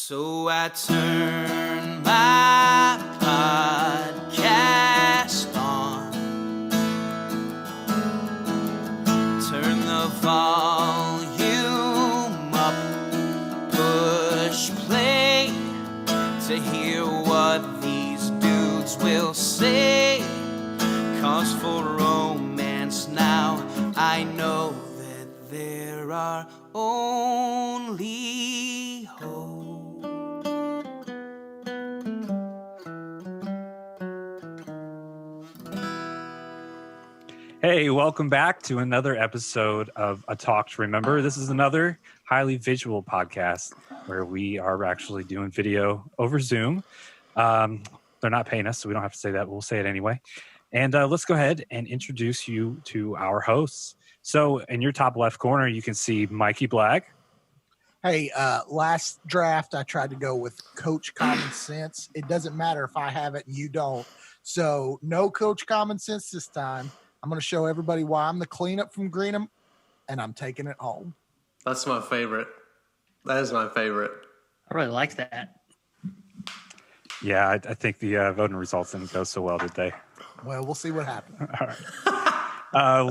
So I turn my podcast on, turn the volume up, push play to hear what these dudes will say. 'Cause for romance now I know that there are only hope. Hey, welcome back to another episode of A Talk to Remember. This is another highly visual podcast where we are actually doing video over Zoom. They're not paying us, so we don't have to say that. We'll say it anyway. And let's go ahead and introduce you to our hosts. So in your top left corner, you can see Mikey Black. Hey, last draft, I tried to go with Coach Common Sense. It doesn't matter if I have it and you don't. So no Coach Common Sense this time. I'm going to show everybody why I'm the cleanup from Greenham, and I'm taking it home. That's my favorite. That is my favorite. I really like that. Yeah, I think the voting results didn't go so well, did they? Well, we'll see what happens. All right.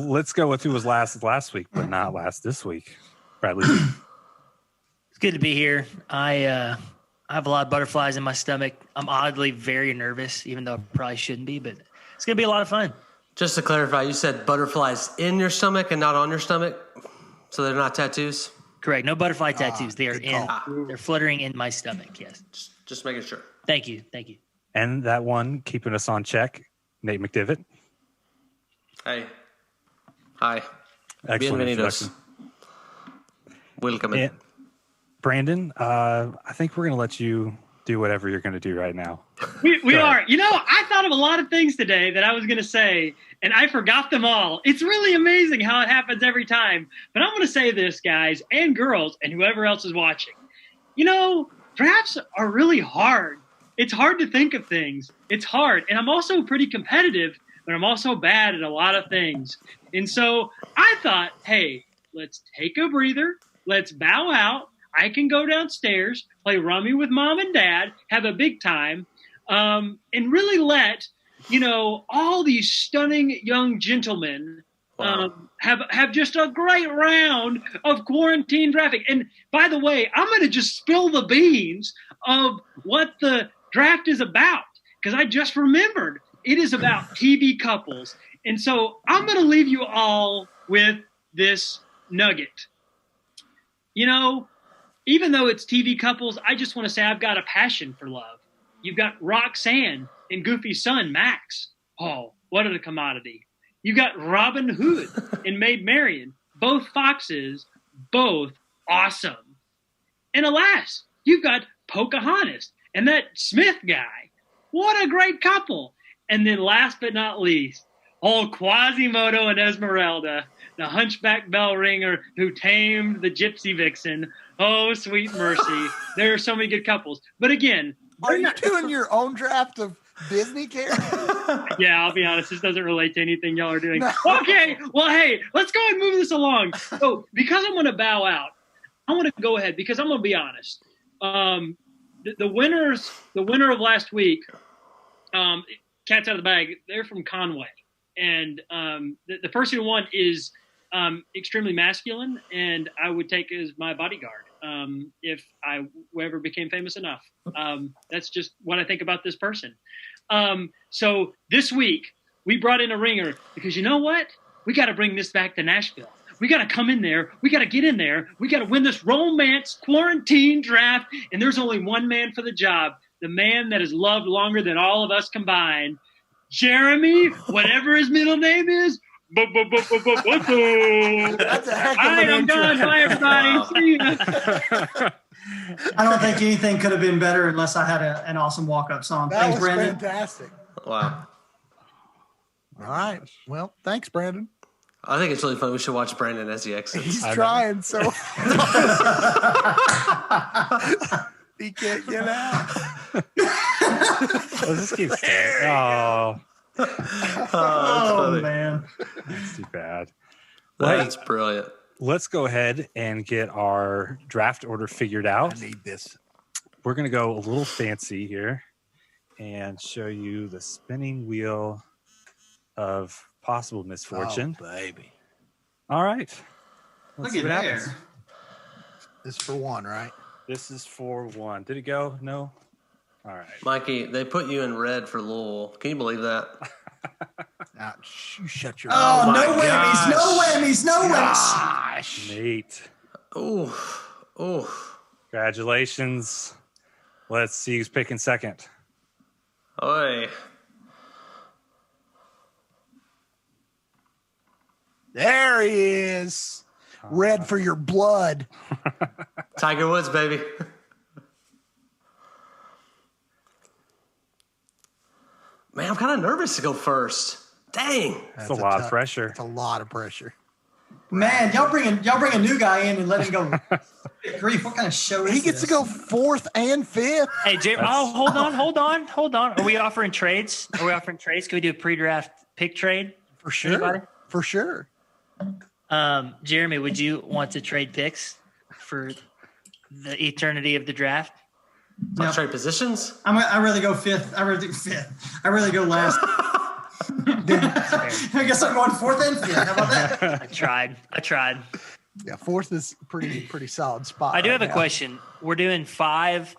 Let's go with who was last week, but not last this week. Bradley. It's good to be here. I have a lot of butterflies in my stomach. I'm oddly very nervous, even though I probably shouldn't be, but it's going to be a lot of fun. Just to clarify, you said butterflies in your stomach and not on your stomach? So they're not tattoos? Correct. No butterfly tattoos. They are they're fluttering in my stomach. Yes. Just making sure. Thank you. Thank you. And that one keeping us on check, Nate McDivitt. Hey. Hi. Excellent Bienvenidos. introduction. Welcome in. Brandon, I think we're going to let you do whatever you're going to do right now. We are. You know, I thought of a lot of things today that I was going to say, and I forgot them all. It's really amazing how it happens every time. But I'm going to say this, guys and girls, and whoever else is watching. You know, drafts are really hard. It's hard to think of things. It's hard. And I'm also pretty competitive, but I'm also bad at a lot of things. And so I thought, hey, let's take a breather. Let's bow out. I can go downstairs, play rummy with mom and dad, have a big time, and really let, you know, all these stunning young gentlemen have just a great round of quarantine drafting. And by the way, I'm going to just spill the beans of what the draft is about, because I just remembered it is about TV couples. And so I'm going to leave you all with this nugget. You know, even though it's TV couples, I just want to say I've got a passion for love. You've got Roxanne and Goofy's son, Max. Oh, what a commodity. You've got Robin Hood and Maid Marian. Both foxes, both awesome. And alas, you've got Pocahontas and that Smith guy. What a great couple. And then last but not least, old Quasimodo and Esmeralda, the hunchback bell ringer who tamed the gypsy vixen. Oh, sweet mercy. There are so many good couples. But again, Are you doing your own draft of Disney characters? yeah, I'll be honest. This doesn't relate to anything y'all are doing. No. Okay, well, hey, let's go and move this along. So because I'm going to bow out, I want to go ahead because I'm going to be honest. The winner of last week, cat's out of the bag, they're from Conway. And the person who won is extremely masculine, and I would take as my bodyguard if I ever became famous enough. That's just what I think about this person. So this week, we brought in a ringer because you know what? We got to bring this back to Nashville. We got to come in there. We got to get in there. We got to win this romance quarantine draft, and there's only one man for the job, the man that is loved longer than all of us combined, Jeremy, whatever his middle name is. That's a heck of an I'm intro. done. Bye, everybody. Wow. See ya. I don't think anything could have been better unless I had an awesome walk-up song. That Thanks, was Brandon. fantastic. Wow. All right. Well, thanks, Brandon. I think it's really fun. We should watch Brandon as he exits. He's trying so he can't get out. Let's just keep staying. Oh, Oh, man. that's too bad. That's brilliant. Let's go ahead and get our draft order figured out. I need this. we're going to go a little fancy here and show you the spinning wheel of possible misfortune. Oh, baby. All right. Look Let's see at what there. happens. This is for one, right? This is for one. Did it go? No? All right. Mikey, they put you in red for Louisville. Can you believe that? Now, you shut your Oh, mouth. no whammies, no whammies, no whammies. Gosh. Nate, Ooh. congratulations. Let's see who's picking second. Oi. There he is. Red for your blood. Tiger Woods, baby. Man, I'm kind of nervous to go first. Dang. That's a lot of pressure. It's a lot of pressure. Man, y'all bring a new guy in and let him go. Good grief, what kind of show is He gets this? to go fourth and fifth. Hey, Jay. Oh, hold on. Are we offering trades? Can we do a pre-draft pick trade? For sure. Anybody? For sure. Jeremy, would you want to trade picks for the eternity of the draft? Let's trade positions. I'd rather go fifth. I'd rather go last. I guess I'm going fourth and fifth. How about that? I tried. Yeah, fourth is pretty solid spot. I do have a now. question. We're doing 5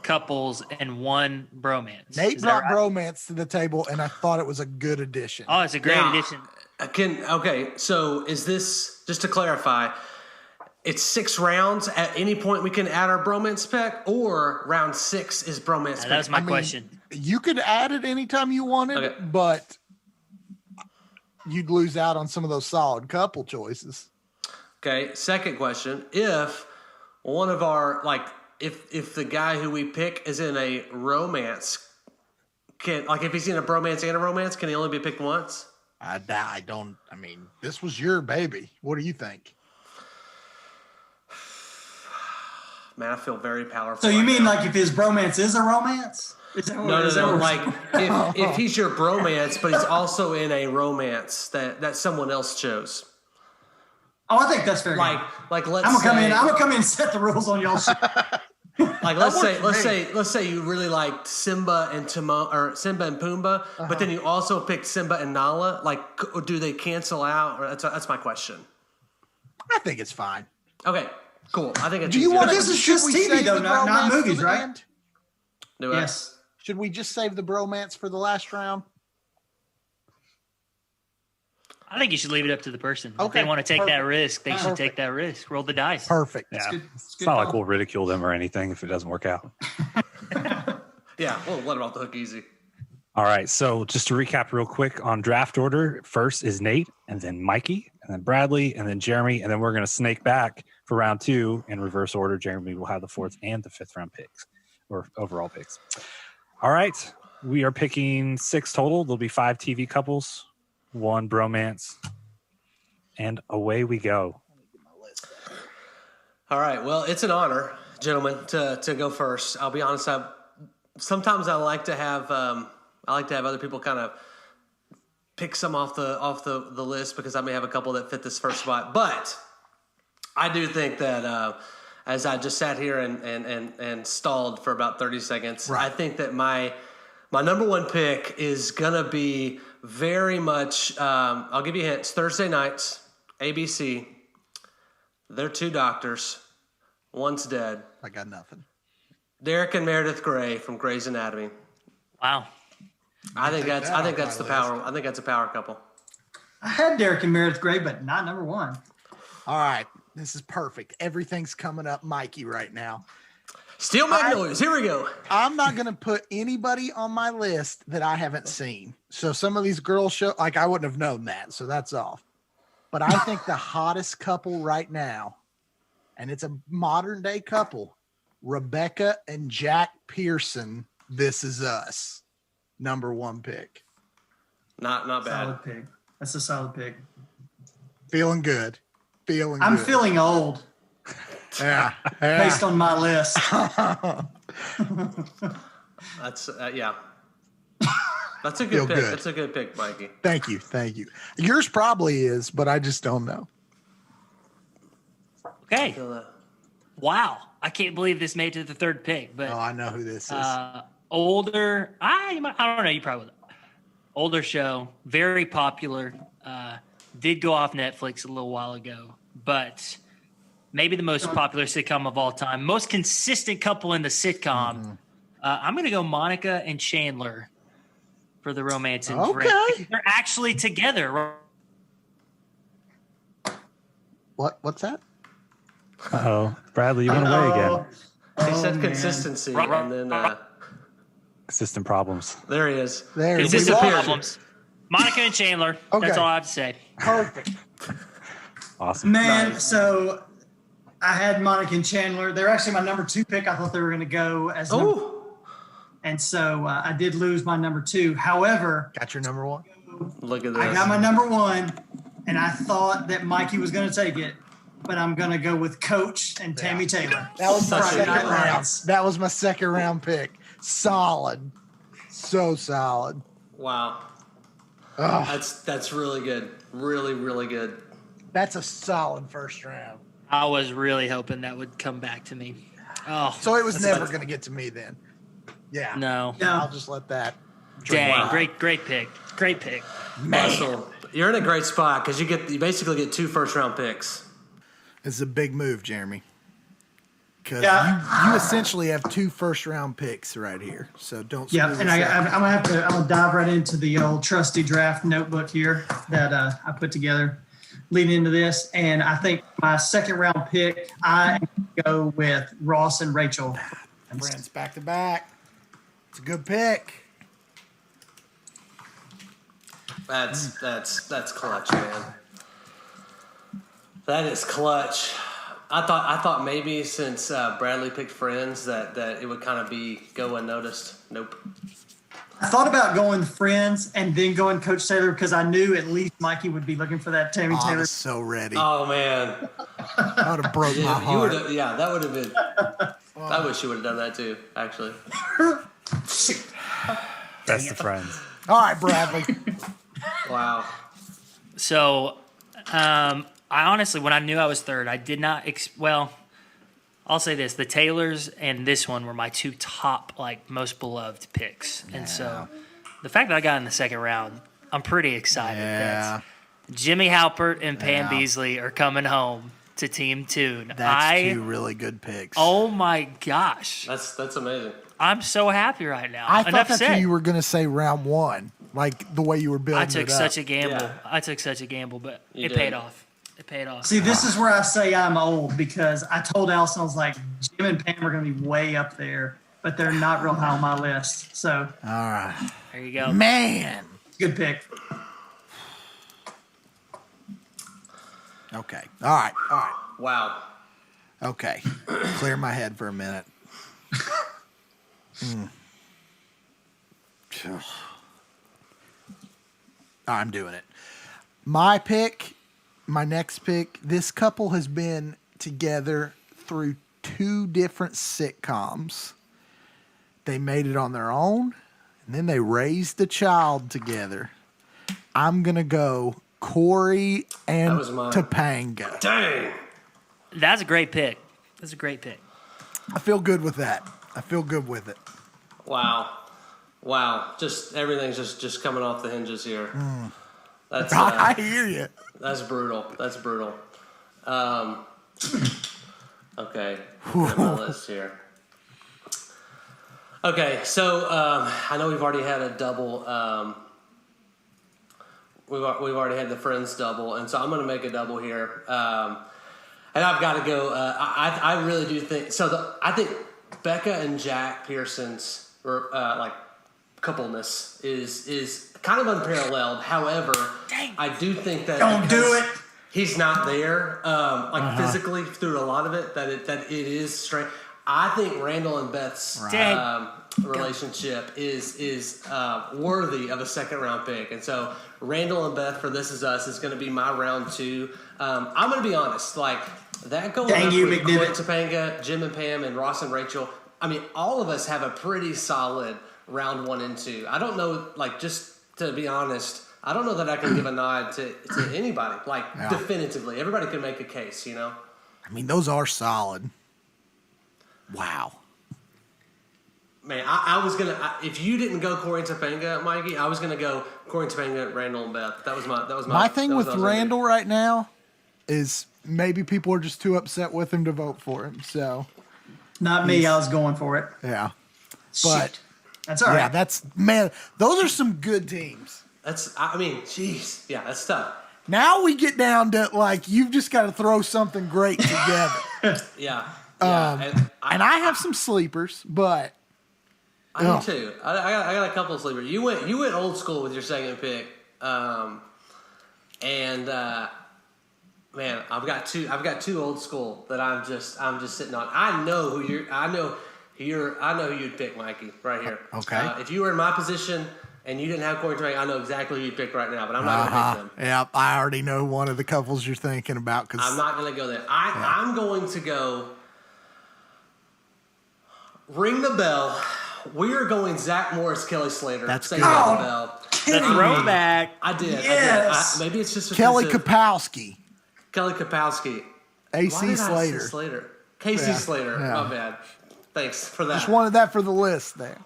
couples and 1 bromance. Nate Is that brought right? bromance to the table, and I thought it was a good addition. Oh, it's a great Now, addition. Okay, so is this, just to clarify, it's 6 rounds. At any point we can add our bromance pick, or round 6 is bromance pick? That was my question. You could add it anytime you wanted, Okay. but you'd lose out on some of those solid couple choices. Okay, second question. If one of our, if the guy who we pick is in a romance, if he's in a bromance and a romance, can he only be picked once? I mean, this was your baby. What do you think? Man, I feel very powerful. So you right mean now. like if his bromance is a romance? Is that what, is that No. what- Like if he's your bromance, but he's also in a romance that someone else chose. Oh, I think that's fair. Like let's I'm gonna say, come in and set the rules on y'all. like let's say you really liked Simba and Pumbaa, but then you also picked Simba and Nala. Like, do they cancel out? Or that's my question. I think it's fine. Okay, cool. I think it's Do you easier. want this is should just we TV save though, the not bromance movies, for the right? end? Do I? Yes. Should we just save the bromance for the last round? I think you should leave it up to the person. If Okay, they want to take that perfect. risk, they should Perfect. take that risk. Roll the dice. Perfect. Yeah. good. It's good not like call. we'll ridicule them or anything if it doesn't work out. Yeah, we'll let him off the hook easy. All right. So just to recap real quick on draft order, first is Nate, and then Mikey, and then Bradley, and then Jeremy. And then we're going to snake back for round 2 in reverse order. Jeremy will have the 4th and the 5th round picks or overall picks. All right. We are picking 6 total. There'll be 5 TV couples, 1 bromance, and away we go. All right. Well, it's an honor, gentlemen, to go first. I'll be honest. Sometimes I like to have other people kind of pick some off the list because I may have a couple that fit this first spot. But I do think that as I just sat here and stalled for about 30 seconds, Right. I think that my number 1 pick is gonna be very much. I'll give you hints. Thursday nights, ABC. They're 2 doctors. One's dead. I got nothing. Derek and Meredith Grey from Grey's Anatomy. Wow. I think that that's off the my power. I think that's a power couple. I had Derek and Meredith Grey, but not number 1. All right. This is perfect. Everything's coming up Mikey right now. Steel Magnolias. Here we go. I'm not going to put anybody on my list that I haven't seen. So some of these girls show, like I wouldn't have known that. So that's off. But I think the hottest couple right now, and it's a modern day couple, Rebecca and Jack Pearson, This Is Us, number 1 pick. Not bad. Solid pick. That's a solid pick. Feeling good. I'm good. feeling old Yeah. based on my list. That's yeah. That's a Feel good pick. good. That's a good pick, Mikey. Thank you. Yours probably is, but I just don't know. Okay. Feel that. Wow. I can't believe this made it to the third pick, but Oh, I know who this is. older. I don't know. You probably would. Older show, very popular. Did go off Netflix a little while ago, but maybe the most popular sitcom of all time. Most consistent couple in the sitcom. I'm going to go Monica and Chandler for the romance and Okay. Friends. They're actually together. What's that? Uh-oh. Bradley, you went away again. He said man. consistency, and then System problems. there he is. There He we Consistent lost disappeared. problems. Monica and Chandler. Okay. That's all I have to say. Perfect. Awesome. Man, Nice. so I had Monica and Chandler. They're actually my number 2 pick. I thought they were going to go as number, Oh, and so I did lose my number 2. However, Got your number 1? look at I this. got my number 1, and I thought that Mikey was going to take it, but I'm going to go with Coach and Tammy Taylor. That was my Such a second good round. Lions. That was my second round pick. Solid. So solid. Wow, Oh, that's really good. Really, really good. that's a solid first round. I was really hoping that would come back to me. Oh, So it was never going to get to me then. Yeah. no. Yeah. I'll just let that. Dang, Wow. great pick. Great pick. Russell, you're in a great spot because you basically get 2 first-round picks. It's a big move, Jeremy. Because Yeah. you essentially have 2 first round picks right here. So don't. Yeah, screw and this I'm up. gonna dive right into the old trusty draft notebook here that I put together leading into this, and I think my second round pick I go with Ross and Rachel. Friends back to back. It's a good pick. That's clutch, man. That is clutch. I thought maybe since Bradley picked Friends that it would kind of go unnoticed. Nope. I thought about going Friends and then going Coach Taylor because I knew at least Mikey would be looking for that Tammy Oh, I Taylor. was so ready. Oh man, I would have broke my you heart. would yeah, that would have been. I wish you would have done that too. Actually, Best of friends. All right, Bradley. wow. So, I honestly, when I knew I was third, I did not. Well, I'll say this: the Taylors and this one were my 2 top, most beloved picks, and so the fact that I got in the second round, I'm pretty excited. Yeah. That Jimmy Halpert and Pam Yeah. Beasley are coming home to Team Toon. That's 2 really good picks. Oh my gosh, That's amazing. I'm so happy right now. I thought Enough that's said. what you were going to say round 1, like the way you were building I took it up. such a gamble. Yeah. I took such a gamble, but You it did. paid off. It paid off. See, this is where I say I'm old because I told Allison I was like, Jim and Pam are going to be way up there, but they're not real high on my list. So, All right. There you go. Man. good pick. Okay. All right. Wow. Okay. Clear my head for a minute. I'm doing it. My next pick, this couple has been together through 2 different sitcoms. They made it on their own, and then they raised a child together. I'm going to go Corey and That was mine. Topanga. Dang. That's a great pick. That's a great pick. I feel good with that. I feel good with it. Wow. Just everything's just coming off the hinges here. That's I hear you. that's brutal. Okay. Get my list here. Okay, so I know we've already had a double. We've already had the Friends double, and so I'm going to make a double here. And I've got to go. I really do think so. I think Becca and Jack Pearson's coupleness is kind of unparalleled. However, I do think that Don't do it. he's not there, physically through a lot of it. That it is strange. I think Randall and Beth's relationship is worthy of a second round pick, and so Randall and Beth for This Is Us is going to be my round 2. I'm going to be honest, that going Dang up you, with McNibbit. Topanga, Jim and Pam, and Ross and Rachel. I mean, all of us have a pretty solid round 1 and 2. I don't know, just to be honest, I don't know that I can give a nod to anybody, definitively. Everybody can make a case, I mean, those are solid. Wow. Man, I was gonna. If you didn't go Corey Topanga, Mikey, I was gonna go Corey Topanga, Randall, and Beth. That was my. My thing with Randall right now is maybe people are just too upset with him to vote for him. So, Not me. I was going for it. yeah. Shit. But That's all right. yeah, that's man. Those are some good teams. That's. I mean, jeez. Yeah, that's tough. Now we get down to like you've just got to throw something great together. Yeah. And I have some sleepers, but I do too. I got a couple of sleepers. You went old school with your second pick, man, I've got two old school that I'm just sitting on. I know who you'd pick, Mikey, right here. Okay. If you were in my position and you didn't have Corey Twain, I know exactly who you'd pick right now, but I'm not going to pick them. Yeah, I already know one of the couples you're thinking about. I'm not going to go there. I'm going to go ring the bell. We are going Zach Morris, Kelly Slater. That's Saved good. by the bell. The throwback. I did. Yes. Maybe it's just Kelly because of Kapowski, Kelly Kapowski. AC Why did I say Slater. Slater? Casey Slater. yeah. My bad. Thanks for that. Just wanted that for the list there.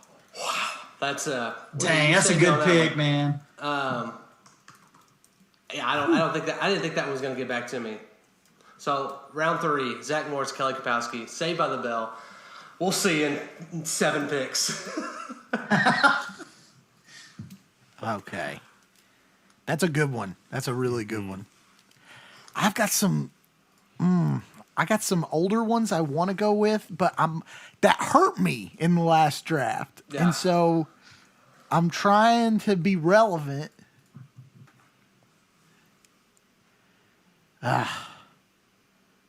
That's Dang, that's a good pick, man. Yeah, I don't think that. I didn't think that one was going to get back to me. So round 3, Zach Morris, Kelly Kapowski, Saved by the Bell. We'll see in 7 picks. Okay. That's a good one. That's a really good one. I've got some older ones I want to go with, but that hurt me in the last draft. Yeah. And so I'm trying to be relevant.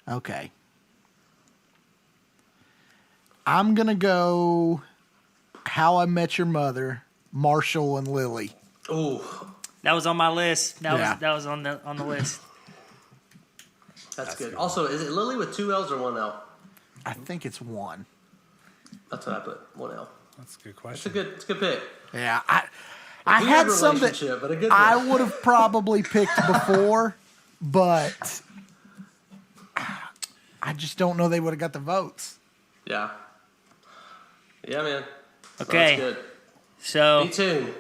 Okay. I'm going to go How I Met Your Mother, Marshall and Lily. Ooh, That was on my list. Yeah. That was on the list. that's good. Also, is it Lily with 2 L's or 1 L? I think it's one. That's what I put. 1 L. That's a good It's a question. good pick. Yeah, I had Weird some that relationship, but a good I one. would have probably picked before, but I just don't know they would have got the votes. Yeah. Yeah, man. Okay. That's good. So Me too.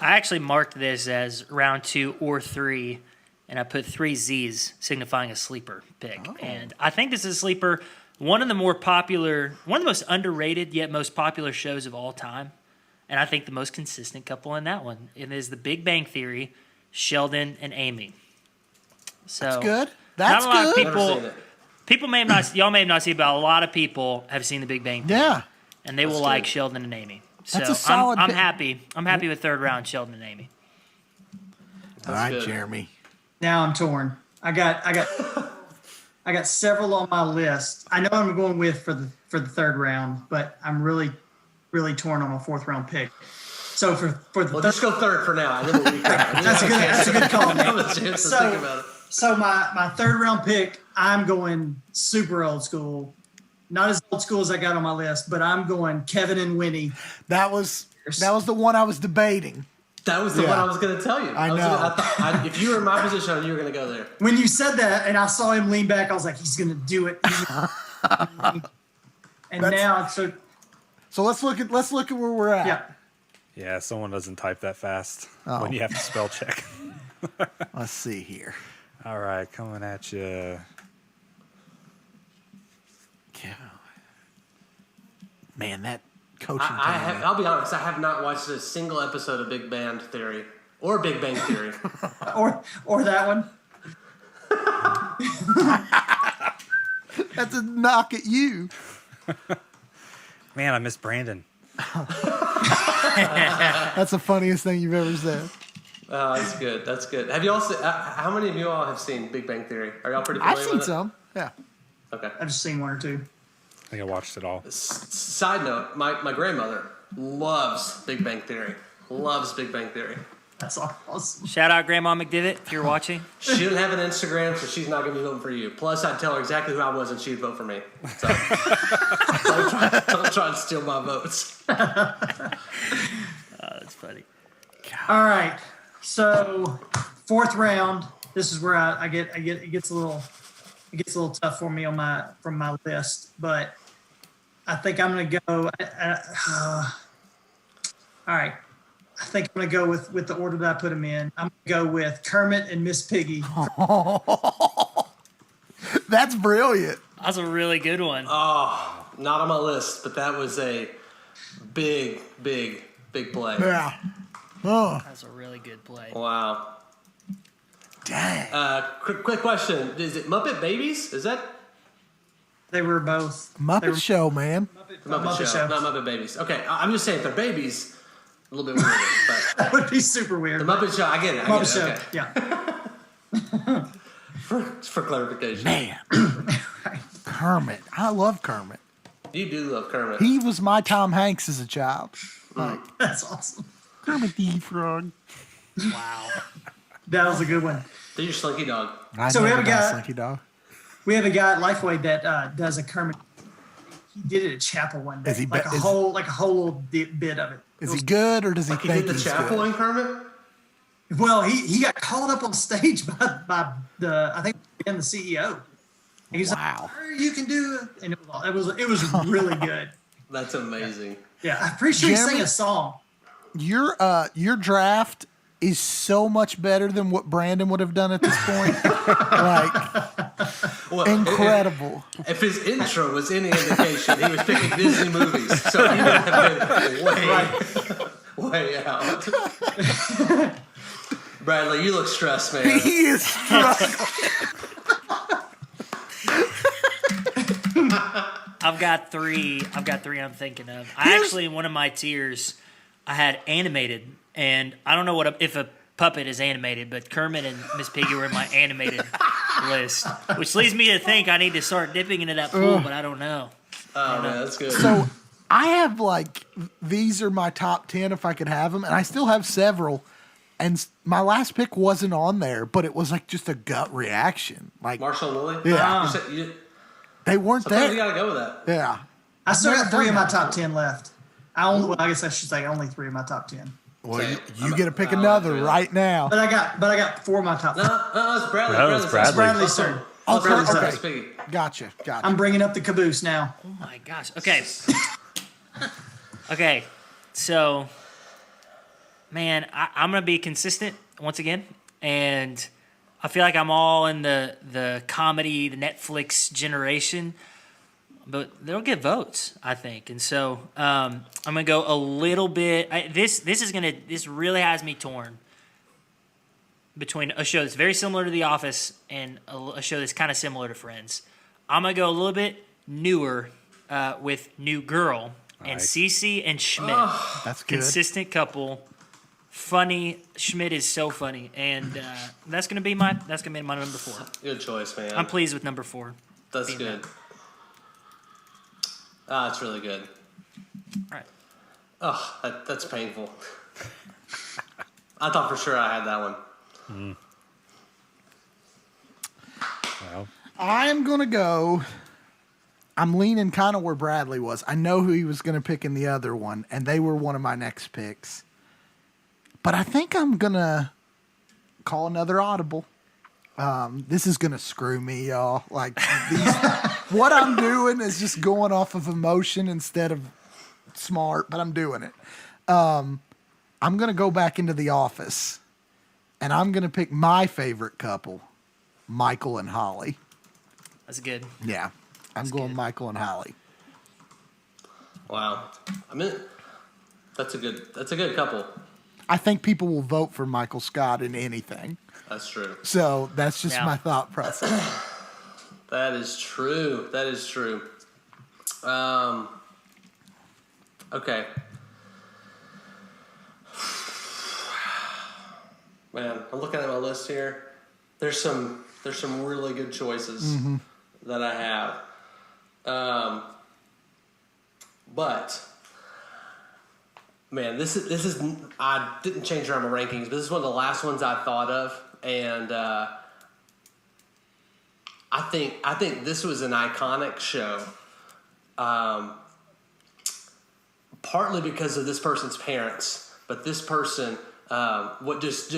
I actually marked this as round 2 or 3, and I put 3 Z's signifying a sleeper pick. And I think this is a sleeper, one of the most underrated yet most popular shows of all time. And I think the most consistent couple in that one. It is The Big Bang Theory, Sheldon and Amy. So That's good. That's not a lot of good. Never seen it. y'all may have not seen it, but a lot of people have seen The Big Bang Theory. Yeah, And they will That's like good. Sheldon and Amy. So That's a solid I'm pick. happy. I'm happy with 3rd round Sheldon and Amy. all right, good. Jeremy. Now I'm torn. I got several on my list. I know I'm going with for the 3rd round, but I'm really torn on my 4th round pick. So for the Well, third, just go 3rd for now. And then we'll that's a good call, man. Have a chance to think about it. So my 3rd round pick, I'm going super old school. Not as old school as I got on my list, but I'm going Kevin and Winnie. That was the one I was debating. That was the Yeah. one I was going to tell you. I know. Thought, if you were in my position, I knew you were going to go there. When you said that and I saw him lean back, I was like, he's going to do it. And now, so So let's look at where we're at. yeah. Yeah, someone doesn't type that fast Oh. when you have to spell check. Let's see here. All right, coming at you. Man, that coaching team. I'll be honest. I have not watched a single episode of Big Bang Theory or Big Bang Theory. Or that one. That's a knock at you. Man, I miss Brandon. That's the funniest thing you've ever said. Oh, that's good. That's good. Have you all seen? How many of you all have seen Big Bang Theory? Are y'all pretty familiar I've seen with it? some. Yeah. Okay. I've just seen 1 or 2. I think I watched it all. Side note: my grandmother loves Big Bang Theory. Loves Big Bang Theory. That's awesome. Shout out Grandma McDivitt if you're watching. She didn't have an Instagram, so she's not going to be voting for you. Plus, I'd tell her exactly who I was, and she'd vote for me. So don't try to steal my votes. That's funny. All right. So 4th round. This is where it gets a little tough for me from my list, but I think I'm going to go. All right. I think I'm going to go with the order that I put them in. I'm going to go with Kermit and Miss Piggy. That's brilliant. That's a really good one. Oh, not on my list, but that was a big play. Yeah. Oh, That's a really good play. Wow. dang. Quick question. Is it Muppet Babies? Is that They were both. Muppet Show, man. Muppet Show? Not Muppet Babies. Okay, I'm just saying if they're babies, a little bit weird. But That would be super weird. the Muppet Show, I get it. Muppet Show. Okay. Yeah. For clarification. Man. Kermit. I love Kermit. You do love Kermit. He was my Tom Hanks as a child. Like, That's awesome. Kermit the Frog. Wow. That was a good one. They're your Slinky Dog. I So we never have a got guy- Slinky Dog. We have a guy at Lifeway that does a Kermit. He did it at Chapel one day. Is he like be- a is- whole little bit of it. Is he good or does he Like you think did the he's chapel good? in Kermit? Well, he got called up on stage by the I think the CEO. He's Wow. like, you can do it, and it was really good. That's amazing. Yeah, I'm pretty sure he sang Jeremy? a song. Your draft is so much better than what Brandon would have done at this point. Like, Well, incredible. If his intro was any indication, he was picking Disney movies, so he would have been way out. Bradley, you look stressed, man. He is struggling. I've got three I'm thinking of. I actually, in one of my tiers, I had animated, and I don't know if a puppet is animated, but Kermit and Miss Piggy were in my animated list, which leads me to think I need to start dipping into that pool, but I don't know. Oh, man, that's good. So I have like, these are my top 10 if I could have them, and I still have several. And my last pick wasn't on there, but it was like just a gut reaction. Like, Marshall and Lily? Yeah. They weren't Sometimes you there. got to go with that. Yeah. I still never got 3 done of my that. top 10 left. I guess I should say only 3 of my top 10. Well, Okay. you get to pick I'll another do that. right now. But I got 4 of my top 10. No, it's Bradley. No, it's Bradley. Bradley's turn. Oh, Bradley's okay. turn. Miss Piggy. Gotcha. I'm bringing up the caboose now. Oh my gosh. Okay. Okay. So, man, I'm gonna be consistent once again, and I feel like I'm all in the comedy, the Netflix generation, but they'll get votes, I think, and so I'm gonna go a little bit. This really has me torn between a show that's very similar to The Office and a show that's kind of similar to Friends. I'm gonna go a little bit newer with New Girl and Nice. Cece and Schmidt. That's good. Consistent couple, funny. Schmidt is so funny, and that's gonna be my number 4. Good choice, man. I'm pleased with number 4. That's being good. that. It's really good. All right. Oh, that's painful. I thought for sure I had that one. Well, I'm going to go. I'm leaning kind of where Bradley was. I know who he was going to pick in the other one, and they were one of my next picks. But I think I'm going to call another audible. This is going to screw me, y'all. Like, what I'm doing is just going off of emotion instead of smart, but I'm doing it. I'm going to go back into The Office, and I'm going to pick my favorite couple, Michael and Holly. That's good. Yeah, I'm going good. Michael and Holly. Wow. I mean, that's a good couple. I think people will vote for Michael Scott in anything. That's true. So that's just Yeah. my thought process. That is true. That is true. Okay. Man, I'm looking at my list here. There's some really good choices that I have. But man, this is I didn't change around my rankings, but this is one of the last ones I thought of, and I think this was an iconic show. Partly because of this person's parents, but this person, what just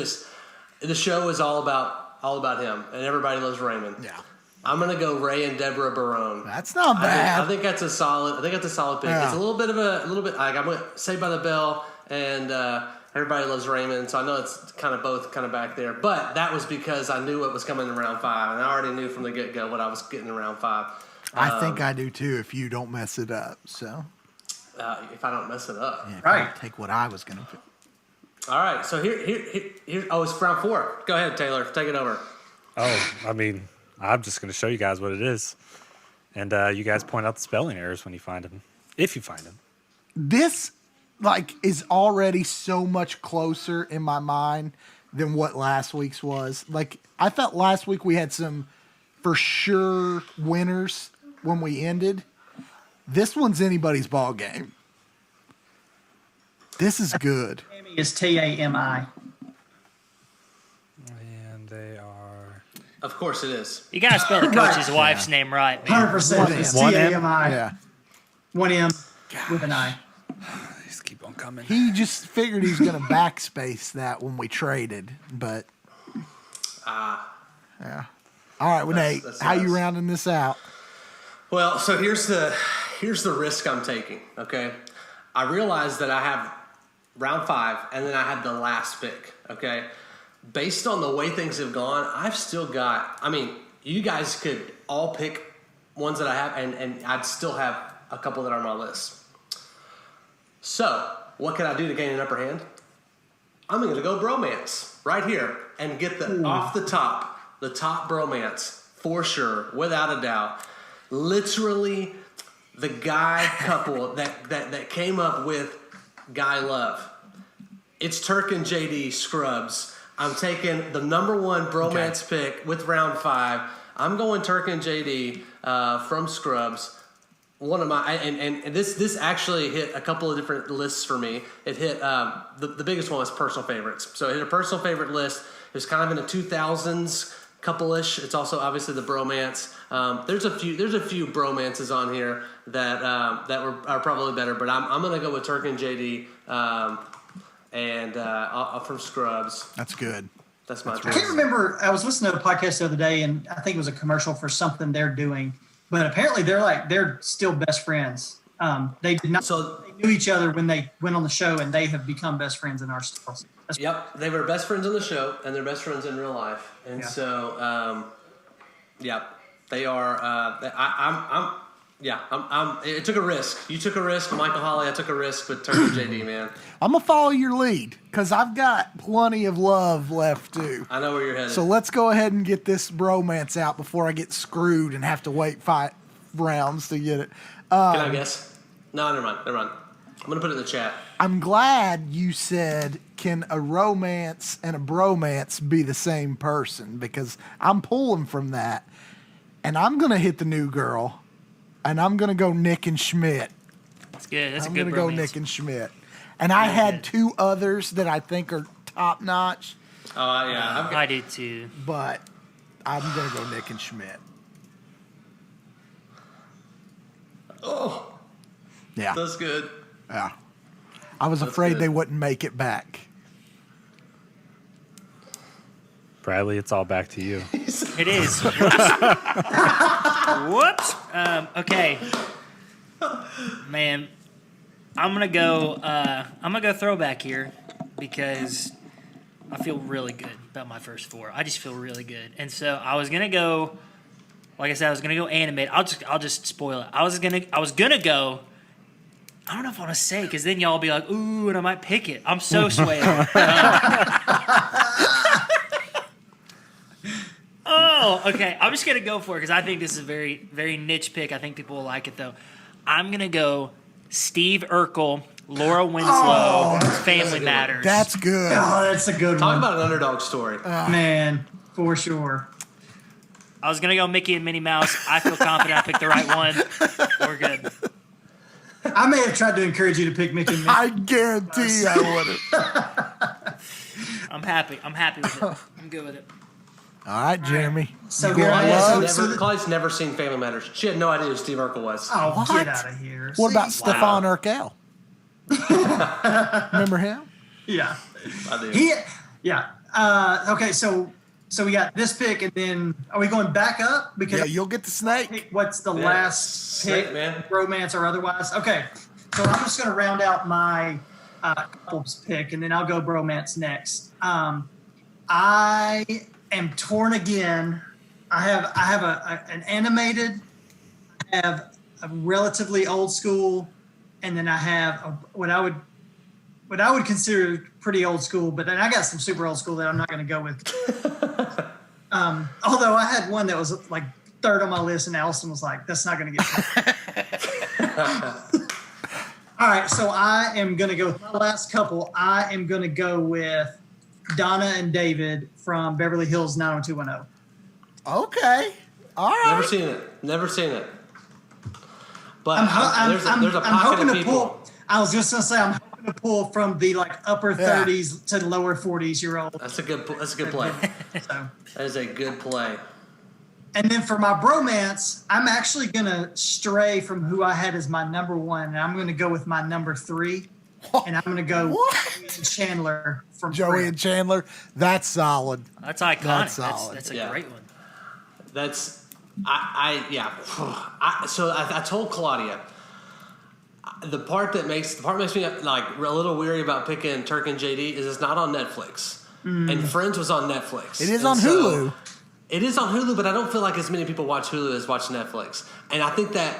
the show is all about him, and everybody loves Raymond. Yeah. I'm gonna go Ray and Deborah Barone. That's not bad. I think that's a solid pick. Yeah. It's a little bit like I'm gonna Saved by the Bell and Everybody Loves Raymond. So I know it's kind of both back there, but that was because I knew what was coming in round 5, and I already knew from the get go what I was getting in round 5. I think I do too. If you don't mess it up, so if I don't mess it up, yeah, Right. Take what I was gonna pick. All right. So here. Oh, it's round 4. Go ahead, Taylor. Take it over. Oh, I mean, I'm just going to show you guys what it is. And you guys point out the spelling errors when you find them, if you find them. This is already so much closer in my mind than what last week's was. I felt last week we had some for sure winners when we ended. This one's anybody's ball game. This is good. Tammy is Tami. And they are... Of course it is. You gotta spell the coach's wife's name right, man. 100% is One M? Tami. Yeah. 1 M with an I. These keep on coming. He just figured he's going to backspace that when we traded, but yeah. All right, well, Nate, that's how you nice. rounding this out? Well, so here's the risk I'm taking. Okay, I realized that I have round 5, and then I had the last pick. Okay, based on the way things have gone, I've still got. I mean, you guys could all pick ones that I have, and I'd still have a couple that are on my list. So, what can I do to gain an upper hand? I'm going to go bromance right here and get the off the top bromance for sure, without a doubt. Literally, the guy couple that came up with Guy Love. It's Turk and JD Scrubs. I'm taking the number 1 bromance pick with round 5. I'm going Turk and JD from Scrubs. One of my and this actually hit a couple of different lists for me. It hit the biggest one was personal favorites. So it hit a personal favorite list. It was kind of in the 2000s, couple-ish. It's also obviously the bromance. There's a few bromances on here that are probably better, but I'm gonna go with Turk and JD and from Scrubs. That's good. That's my I choice. can't remember. I was listening to a podcast the other day, and I think it was a commercial for something they're doing. But apparently, they're still best friends. They did not. So They knew each other when they went on the show, and they have become best friends in our still. yep, they were best friends on the show, and they're best friends in real life. And Yeah. so, they are. It took a risk. You took a risk, Michael Holly. I took a risk with Turk and JD, man. I'm going to follow your lead because I've got plenty of love left, too. I know where you're headed. So let's go ahead and get this bromance out before I get screwed and have to wait 5 rounds to get it. Can I guess? No, never mind. I'm gonna put it in the chat. I'm glad you said, can a romance and a bromance be the same person? Because I'm pulling from that. And I'm going to hit the new girl. And I'm going to go Nick and Schmidt. That's good. That's I'm a good going to go bromance. Nick and Schmidt. And I had 2 others that I think are top notch, Oh yeah, I did too. but I'm going to go Nick and Schmidt. oh, Yeah. that's good. Yeah. I was That's afraid good. they wouldn't make it back. Bradley, it's all back to you. It is. Whoops. Okay. Man, I'm gonna go throwback here because I feel really good about my first 4. I just feel really good, and so I was gonna go. Like I said, I was gonna go animate. I'll just spoil it. I was gonna go. I don't know if I want to say because then y'all be like, ooh, and I might pick it. I'm so swayed. Oh, okay. I'm just gonna go for it because I think this is a very, very niche pick. I think people will like it though. I'm gonna go Steve Urkel, Laura Winslow, Family Matters. That's good. Oh, that's a good Talk one, about an underdog story. man, for sure. I was gonna go Mickey and Minnie Mouse. I feel confident I picked the right one. We're good. I may have tried to encourage you to pick Mickey and Minnie. I guarantee I would have. I'm happy. I'm happy with it. I'm good with it. All right, Jeremy. So You here going I am. love? So Claudia's never seen Family Matters. She had no idea who Steve Urkel was. oh, What? get out of here. What about See? Stefan Urkel? Remember him? Yeah. I do. Yeah. Okay, so So we got this pick, and then are we going back up? Because Yeah, you'll get the snake. what's the last snake, pick, man. romance or otherwise? Okay, so I'm just going to round out my couples pick, and then I'll go bromance next. I am torn again. I have an animated, I have a relatively old school, and then I have what I would consider pretty old school, but then I got some super old school that I'm not going to go with. Although I had one that was like third on my list, and Allison was like, "That's not going to get." All right, so I am going to go with my last couple. I am going to go with Donna and David from Beverly Hills 90210. Okay. All right. Never seen it. But I'm there's a pocket hoping of to people. pull. I was just going to say I'm hoping to pull from the like upper 30s to lower 40s year old. That's a good play. So. That is a good play. And then for my bromance, I'm actually going to stray from who I had as my number one, and I'm going to go with my number 3, and I'm going to go with Chandler from Joey Friends. and Chandler. That's solid. That's iconic. That's That's, solid. a great one. That's So I told Claudia the part makes me like a little weary about picking Turk and JD is it's not on Netflix, and Friends was on Netflix. It is And on Hulu. It is on Hulu, but I don't feel like as many people watch Hulu as watch Netflix, and I think that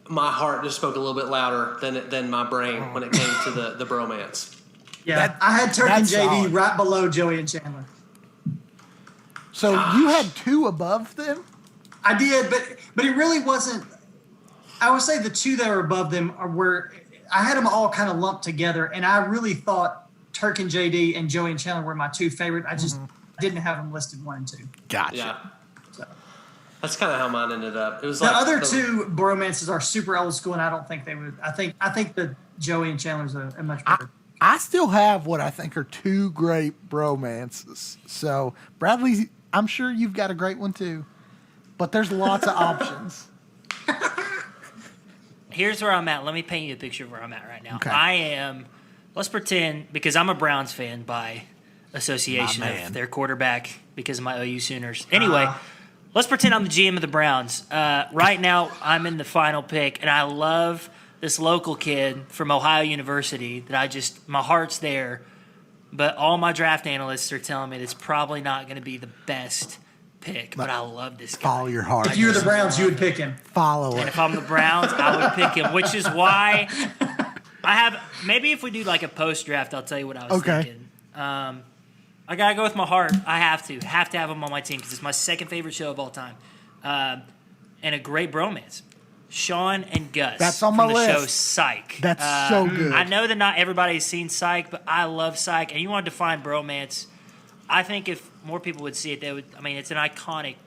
my heart just spoke a little bit louder than my brain when it came to the bromance. Yeah, I had Turk and that's JD solid. right below Joey and Chandler. So you had 2 above them? I did, but it really wasn't. I would say the 2 that are above them were I had them all kind of lumped together, and I really thought Turk and JD and Joey and Chandler were my 2 favorite. I just didn't have them listed 1 and 2. Gotcha. Yeah, So. that's kind of how mine ended up. It was The like other 2 bromances are super old school, and I don't think they would. I think that Joey and Chandler's a much better. I still have what I think are 2 great bromances. So, Bradley, I'm sure you've got a great one too. But there's lots of options. Here's where I'm at. Let me paint you a picture of where I'm at right now. Okay. I am, let's pretend, because I'm a Browns fan by association My man. of their quarterback because of my OU Sooners. Anyway, let's pretend I'm the GM of the Browns. Right now, I'm in the final pick, and I love this local kid from Ohio University that my heart's there. But all my draft analysts are telling me it's probably not going to be the best pick, but I love this guy. Follow your heart. If you were the Browns, you would pick him. Follow And it. if I'm the Browns, I would pick him, which is why I have – maybe if we do like a post-draft, I'll tell you what I was thinking. I got to go with my heart. I have to have him on my team because it's my second favorite show of all time. And a great bromance. Sean and Gus. That's on from my the list. show Psych. That's so good. I know that not everybody's seen Psych, but I love Psych. And you want to define bromance. I think if more people would see it, they would. I mean, it's an iconic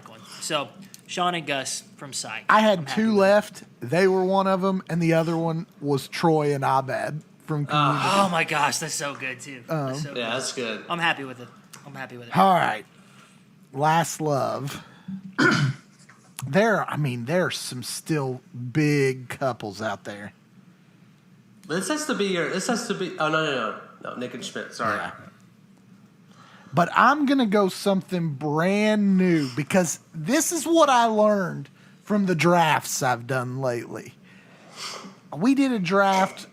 one. So, Sean and Gus from Psych. I had I'm happy 2 with it. left. They were one of them, and the other one was Troy and Abed from Community. Oh my gosh, that's so good too. That's so Yeah, good. that's good. I'm happy with it. All right. Last Love. There's some still big couples out there. This has to be. Oh no, Nick and Schmidt. Sorry. Yeah. But I'm going to go something brand new because this is what I learned from the drafts I've done lately. We did a draft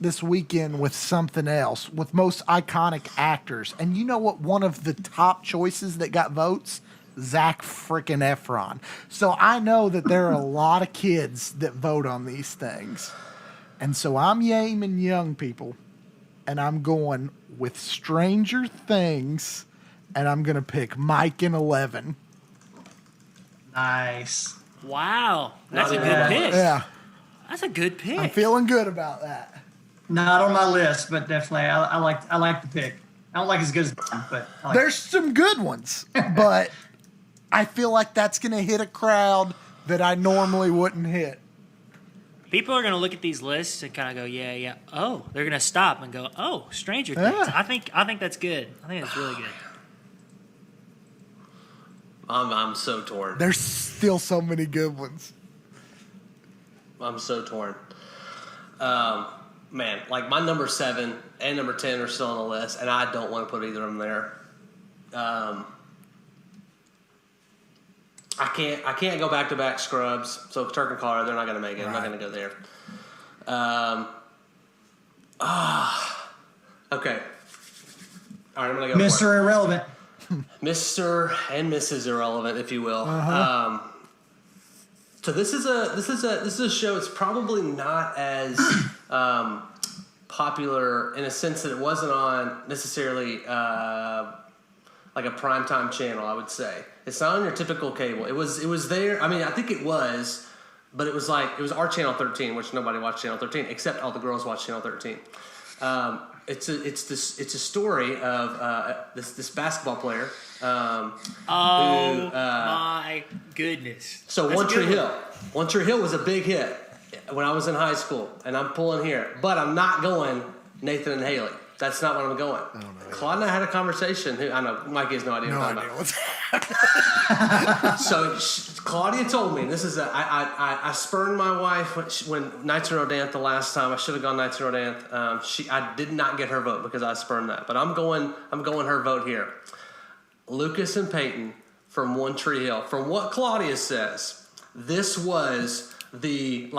this weekend with something else, with most iconic actors. And you know what? One of the top choices that got votes? Zac frickin' Efron. So I know that there are a lot of kids that vote on these things. And so I'm aiming young people. And I'm going with Stranger Things, and I'm going to pick Mike in 11. Nice. Wow, that's a Not good bad. pick. Yeah, That's a good pick. I'm feeling good about that. Not on my list, but definitely I like the pick. I don't like as good as mine, but I like There's some good ones, but I feel like that's going to hit a crowd that I normally wouldn't hit. People are going to look at these lists and kind of go, yeah. Oh, they're going to stop and go, oh, Stranger Things. Yeah. I think that's good. I think that's really good. I'm so torn. There's still so many good ones. I'm so torn. Man, like my number 7 and number 10 are still on the list, and I don't want to put either of them there. I can't go back to back scrubs. So Turk and Colorado, they're not going to make it. I'm not going to go there. Okay. All right, I'm going to go. Mr. Irrelevant. Mr. and Mrs. Irrelevant, if you will. So this is a show. It's probably not as popular in a sense that it wasn't on necessarily like a primetime channel. I would say it's not on your typical cable. It was there. I mean, I think it was, but it was our channel 13, which nobody watched channel 13 except all the girls watched channel 13. It's a story of this basketball player. My goodness! So One Tree Hill was a big hit when I was in high school, and I'm pulling here, but I'm not going Nathan and Haley. That's not what I'm going. Claude and I had a conversation. I know Mikey has no idea what I'm talking about. So Claudia told me, and this is I spurned my wife when Knights of Rodanthe the last time. I should have gone Knights of Rodanthe. I did not get her vote because I spurned that, but I'm going her vote here. Lucas and Peyton from One Tree Hill. From what Claudia says, this was the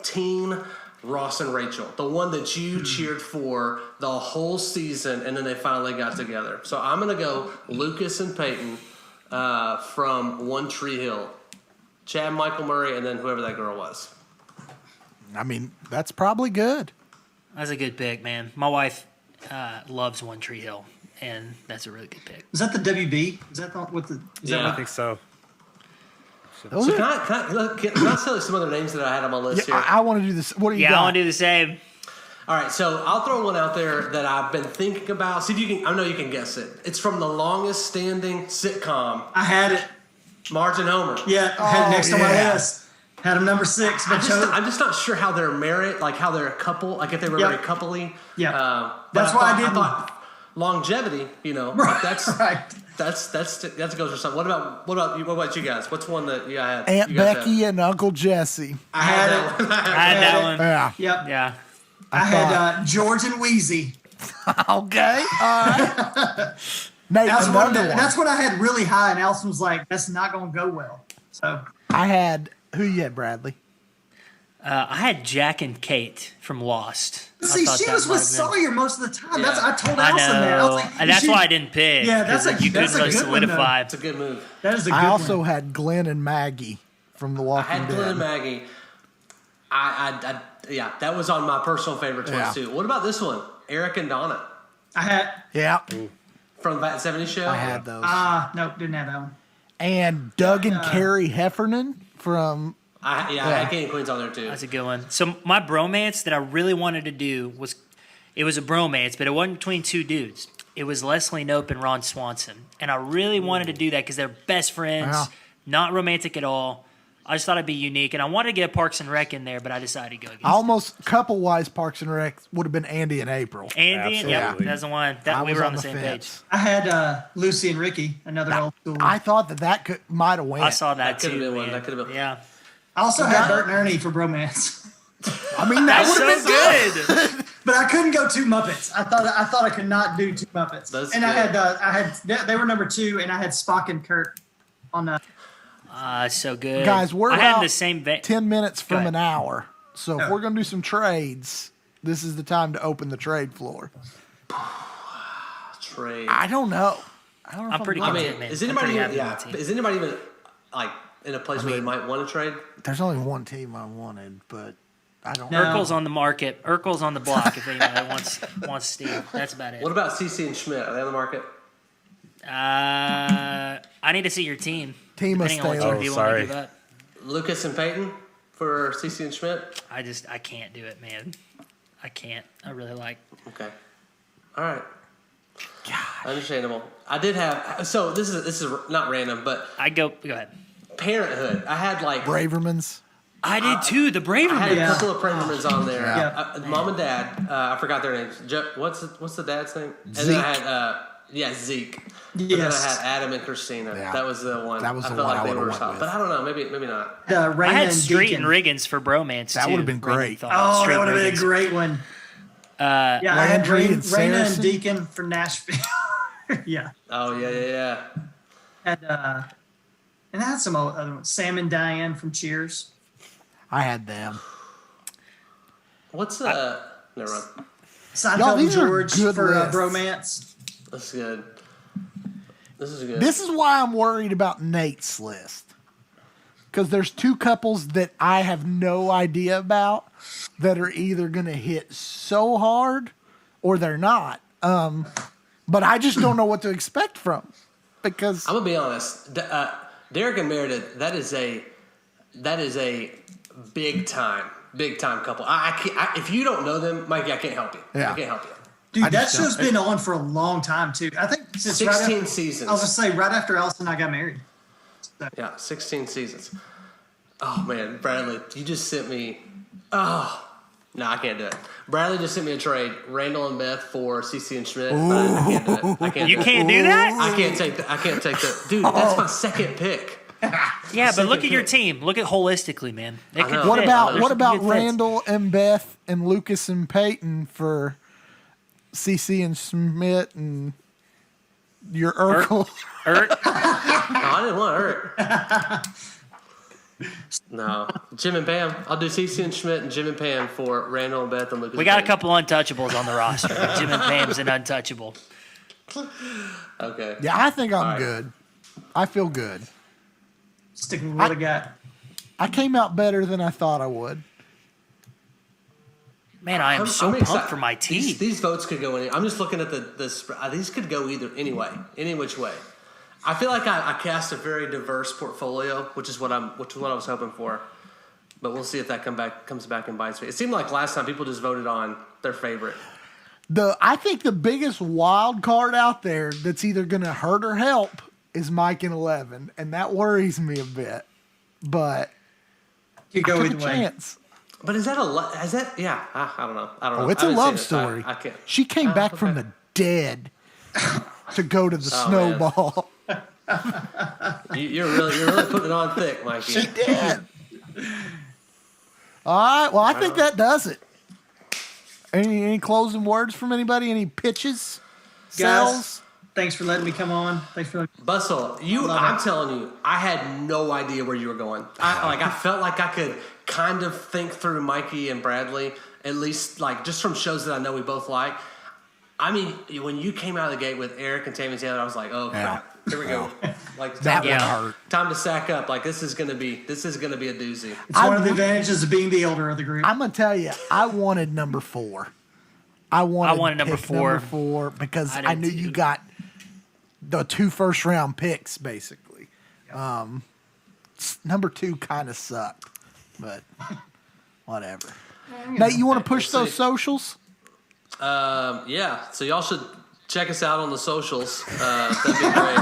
teen Ross and Rachel, the one that you cheered for the whole season, and then they finally got together. So I'm going to go Lucas and Peyton from One Tree Hill. Chad, Michael Murray, and then whoever that girl was. I mean, that's probably good. That's a good pick, man. My wife loves One Tree Hill, and that's a really good pick. Is that the WB? Is that what the? Is I think so. So can I tell you some other names that I had on my list here? I want to do this. What do you got? I want to do the same. All right, so I'll throw one out there that I've been thinking about. See if you can. I know you can guess it. It's from the longest standing sitcom. I had it. Marge and Homer. Yeah, I had it next on my list. Had him number 6, but I'm just not sure how they're married, like how they're a couple, like if they were very coupley. Yeah, that's why I thought longevity. Right. That's right. That goes for something. What about you guys? What's one that you had? Aunt Becky and Uncle Jesse. I had that one. I had that one. Yeah. Yep. Yeah. I had George and Wheezy. Okay. All right. Nate, That's what I had really high, and Allison was like, "That's not going to go well." So I had who you had, Bradley? I had Jack and Kate from Lost. See, she was with Sawyer most of the time. Yeah. I told I Allison that. I was know, like, and that's why I didn't pick. Yeah, that's a you couldn't really good one, though. solidify. It's a good move. That is a good I also one. had Glenn and Maggie from The I Walking had Dead. Glenn and Maggie. Yeah, that was on my personal favorites ones too. What about this one? Eric and Donna I had. Yeah, from That 70s Show. I had those. Nope, didn't have that one. And Doug and Carrie Heffernan from. I had King and Queens on there too. That's a good one. So my bromance that I really wanted to do was a bromance, but it wasn't between two dudes. It was Leslie Knope and Ron Swanson. And I really wanted to do that because they're best friends, not romantic at all. I just thought it'd be unique. And I wanted to get Parks and Rec in there, but I decided to go against Almost couple-wise Parks and Rec would have been Andy and April. Andy. Absolutely. Yeah, that's the one. We were on the same page. I had Lucy and Ricky, another old school. I thought that might have went. I saw That that, could too. have been one. Man. That could have been. Yeah. I also had Bert and Ernie for bromance. I mean, that would have been good. But I couldn't go two Muppets. I thought I could not do two Muppets. That's and good. I had they were number 2, and I had Spock and Kurt on the. So good. Guys, we're I had about the same 10 minutes from ahead. an hour. So if we're going to do some trades, this is the time to open the trade floor. Trade. I don't know. I don't know. I'm pretty I mean, content, man. is I'm anybody pretty even, happy with the team. is anybody even like in a place where they might want to trade? There's only one team I wanted, but I don't No. know. Urkel's on the market. Urkel's on the block if anybody wants Steve. That's about it. What about CC and Schmidt? Are they on the market? I need to see your team. Team of Depending on what Staley. team you sorry. want to give up. Lucas and Peyton for CC and Schmidt? I can't do it, man. I can't. I really like. Okay. All right. Understandable. I did have, so this is not random, but Go ahead. Parenthood. I had like Bravermans. I did too. The I Braverman. had a Yeah. couple of Bravermans on there. Yeah. Mom and Dad. I forgot their names. What's the dad's name? And then I had Zeke. And then I Yes. had Adam and Christina. Yeah. That was the one. That was I the felt one like I they would've were went solid. with. But I don't know. Maybe not. Raina I had and Street Deacon. and Riggins for bromance That too. would've been Brandon great. thought. Oh, Street that would have been a Riggins. great one. Yeah, I had Landry and Raina and Saracen. Deacon for Nashville. Yeah. Oh yeah. And I had some other ones. Sam and Diane from Cheers. I had them. What's never mind. Y'all, Seinfeld and these are George good for lists. bromance. That's good. This is good. This is why I'm worried about Nate's list. Because there's two couples that I have no idea about that are either going to hit so hard or they're not. But I just don't know what to expect from. Because I'm gonna be honest. Derek and Meredith. That is a big time couple. I can't. If you don't know them, Mikey, I can't help you. Yeah. I can't help you. Dude, that show's been on for a long time, too. I think since 16 seasons. I was going to say, right after Allison and I got married. Yeah, 16 seasons. Oh man, Bradley, you just sent me. Oh no, I can't do it. Bradley just sent me a trade. Randall and Beth for CC and Schmidt. But I can't do it. I can't. You can't do that? I can't take that. I can't take that. Dude, that's my second pick. Yeah, but look at your pick. team. Look at holistically, man. It could know. fit. what about There's some good fits. Randall and Beth and Lucas and Peyton for CC and Schmidt and your Urkel? Ert, No, I didn't want Eric. No, Jim and Pam. I'll do CC and Schmidt and Jim and Pam for Randall and Beth and Lucas. we got a and couple untouchables on the roster. Jim and Pam's an untouchable. Peyton. Okay. Yeah, I think I'm All right. good. I feel good. Sticking with what I got. I came out better than I thought I would. Man, I am so I'm pumped excited. for my team. These votes could go any. I'm just looking at these could go either any which way. I feel like I cast a very diverse portfolio, which is what I was hoping for. But we'll see if that comes back and bites me. It seemed like last time people just voted on their favorite. I think the biggest wild card out there that's either going to hurt or help is Mike in 11, and that worries me a bit. But You go I either took a way. chance. But is that yeah? I don't know. Oh, it's I a haven't love seen it. story. I can't. She came back from okay. the dead to go to the Oh, man. snowball. You're really putting it on thick, Mikey. She did. All right. Well, I think that does it. Any closing words from anybody? Any pitches? Guys, Sells? thanks for letting me come on. Thanks for Bustle, I'm telling you, I had no idea where you were going. I felt like I could kind of think through Mikey and Bradley, at least like just from shows that I know we both like. I mean, when you came out of the gate with Eric and Tammy Taylor, I was like, oh crap, here we go. Like That would Yeah. hurt. time to sack up. Like this is gonna be a doozy. It's one of the advantages of being the elder of the group. I'm gonna tell you, I wanted number 4. I wanted number pick 4. number 4 because I I did knew too. you got the 2 first-round picks, basically. Number 2 kind of sucked, but whatever. Nate, you want to push We'll those see. socials? Yeah, so y'all should check us out on the socials. That'd be great.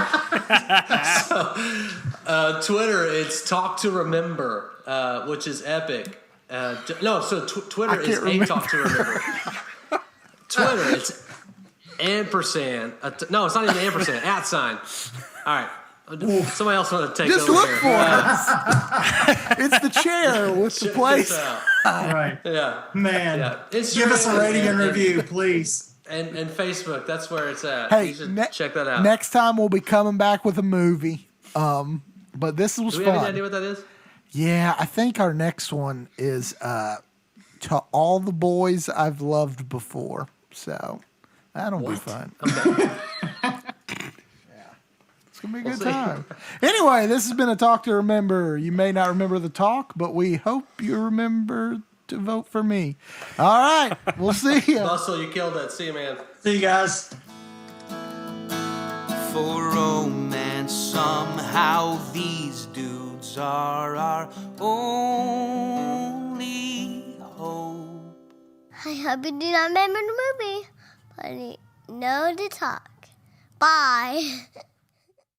So, Twitter, it's Talk to Remember, which is epic. Twitter is can't remember. a Talk to Remember. Twitter, it's ampersand. No, it's not even ampersand. @ sign. All right. Somebody else want to take Just over look here. for us. It's the chair with the Check place. this out. Right. Yeah. Man, Yeah. give us a Instagram rating and and- review, please. And Facebook, that's where it's at. Hey, you should check that out. Next time we'll be coming back with a movie. But this was Do we have any fun. idea what that is? Yeah, I think our next one is To All the Boys I've Loved Before. So that'll be fun. Okay. It's going to be a We'll good see. time. Anyway, this has been a Talk to Remember. You may not remember the talk, but we hope you remember to vote for me. All right. We'll see you. Bustle, you killed that. See you, man. See you guys. For romance, somehow these dudes are our only hope. I hope you do not remember the movie, but you know to talk. Bye.